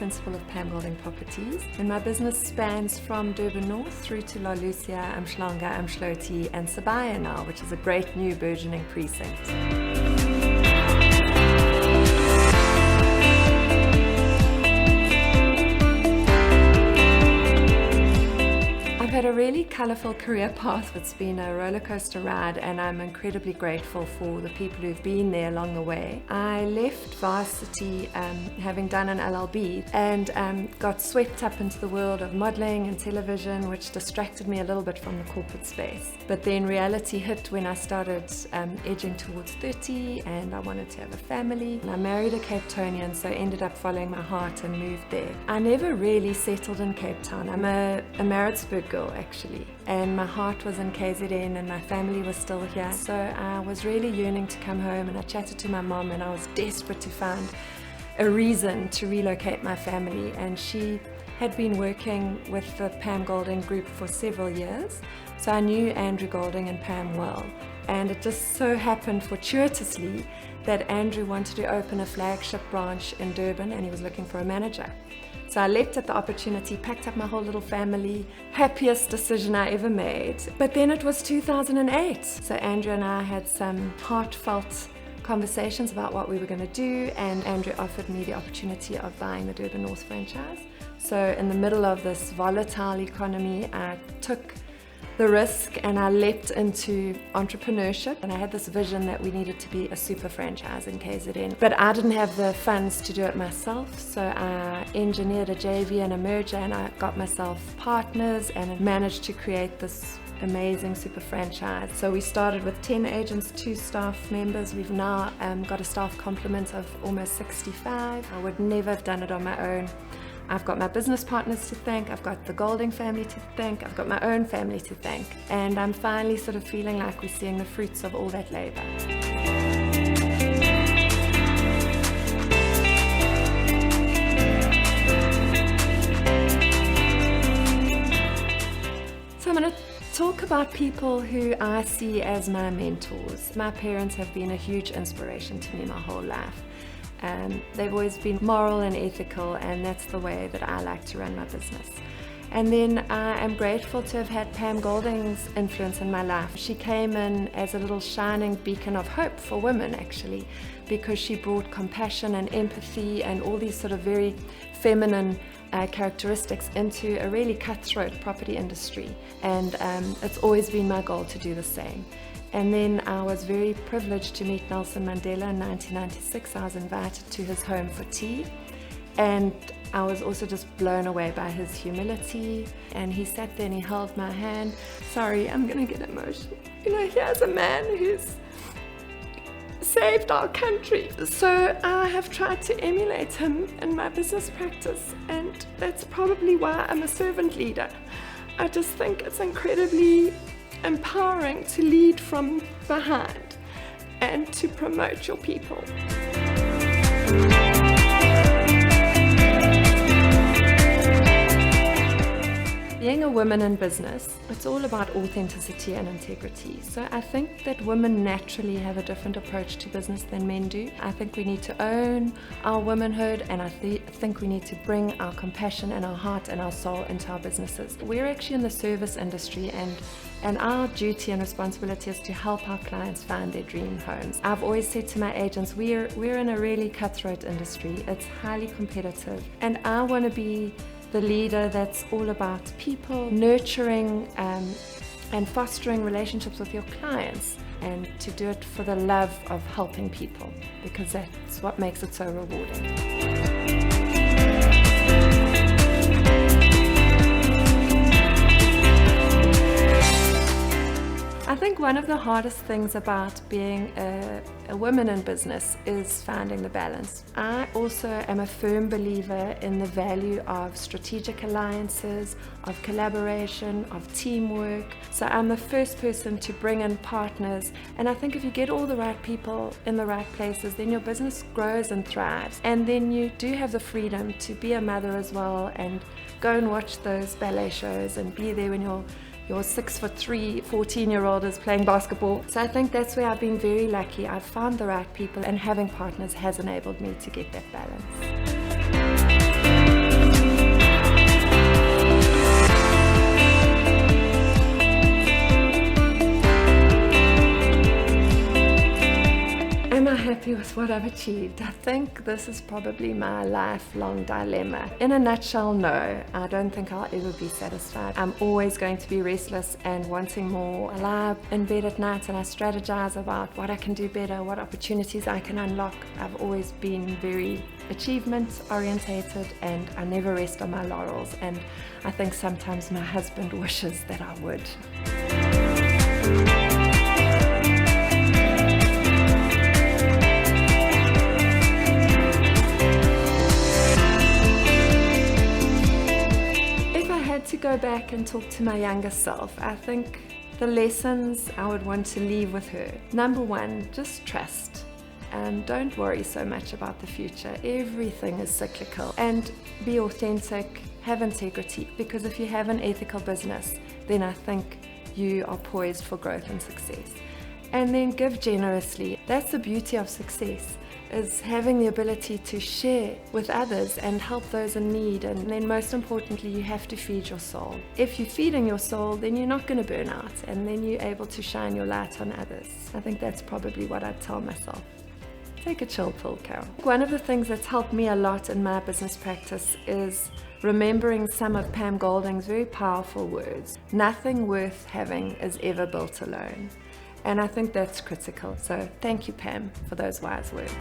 principal of Pam Golding Properties, and my business spans from Durban North through to La Lucia, Umdloti and Sibaya now, which is a great new burgeoning precinct. I've had a really colourful career path. It's been a roller coaster ride, and I'm incredibly grateful for the people who've been there along the way. I left varsity having done an LLB and got swept up into the world of modelling and television, which distracted me a little bit from the corporate space. But then reality hit when I started edging towards 30 and I wanted to have a family. And I married a Cape Townian, so I ended up following my heart and moved there. I never really settled in Cape Town. I'm a Maritzburg girl actually, and my heart was in KZN and my family was still here, so I was really yearning to come home, and I chatted to my mom and I was desperate to find a reason to relocate my family. And she had been working with the Pam Golding group for several years, so I knew Andrew Golding and Pam well, and it just so happened fortuitously that Andrew wanted to open a flagship branch in Durban and he was looking for a manager. So I leapt at the opportunity, packed up my whole little family, happiest decision I ever made. But then it was 2008. So Andrew and I had some heartfelt conversations about what we were going to do, and Andrew offered me the opportunity of buying the Durban North franchise. So in the middle of this volatile economy, I took the risk and I leapt into entrepreneurship, and I had this vision that we needed to be a super franchise in KZN, but I didn't have the funds to do it myself, so I engineered a JV and a merger, and I got myself partners and managed to create this amazing super franchise. So we started with 10 agents, 2 staff members. We've now got a staff complement of almost 65. I would never have done it on my own. I've got my business partners to thank, I've got the Golding family to thank, I've got my own family to thank, and I'm finally sort of feeling like we're seeing the fruits of all that labour. So I'm going to talk about people who I see as my mentors. My parents have been a huge inspiration to me my whole life. They've always been moral and ethical, and that's the way that I like to run my business. And then I am grateful to have had Pam Golding's influence in my life. She came in as a little shining beacon of hope for women actually, because she brought compassion and empathy and all these sort of very feminine characteristics into a really cutthroat property industry, and it's always been my goal to do the same. And then I was very privileged to meet Nelson Mandela in 1996. I was invited to his home for tea, and I was also just blown away by his humility. And he sat there and he held my hand. Sorry, I'm gonna get emotional. You know, here's a man who's saved our country. So I have tried to emulate him in my business practice, and that's probably why I'm a servant leader. I just think it's incredibly empowering to lead from behind and to promote your people. Being a woman in business, it's all about authenticity and integrity. So I think that women naturally have a different approach to business than men do. I think we need to own our womanhood, and I think we need to bring our compassion and our heart and our soul into our businesses. We're actually in the service industry, and our duty and responsibility is to help our clients find their dream homes. I've always said to my agents, we're in a really cutthroat industry. It's highly competitive, and I want to be the leader that's all about people, nurturing and fostering relationships with your clients, and to do it for the love of helping people, because that's what makes it so rewarding. I think one of the hardest things about being a woman in business is finding the balance. I also am a firm believer in the value of strategic alliances, of collaboration, of teamwork. So I'm the first person to bring in partners, and I think if you get all the right people in the right places, then your business grows and thrives, and then you do have the freedom to be a mother as well, and go and watch those ballet shows and be there when your 6'3", 14-year-old is playing basketball. So I think that's where I've been very lucky. I've found the right people, and having partners has enabled me to get that balance. I happy with what I've achieved? I think this is probably my lifelong dilemma. In a nutshell, no. I don't think I'll ever be satisfied. I'm always going to be restless and wanting more. I lie in bed at night and I strategize about what I can do better, what opportunities I can unlock. I've always been very achievement orientated and I never rest on my laurels, and I think sometimes my husband wishes that I would. To go back and talk to my younger self, I think the lessons I would want to leave with her. Number one, just trust. Don't worry so much about the future. Everything is cyclical. And be authentic, have integrity, because if you have an ethical business, then I think you are poised for growth and success. And then give generously. That's the beauty of success, is having the ability to share with others and help those in need. And then most importantly, you have to feed your soul. If you're feeding your soul, then you're not going to burn out, and then you're able to shine your light on others. I think that's probably what I'd tell myself. Take a chill pill, Carol. One of the things that's helped me a lot in my business practice is remembering some of Pam Golding's very powerful words. Nothing worth having is ever built alone. And I think that's critical. So thank you, Pam, for those wise words.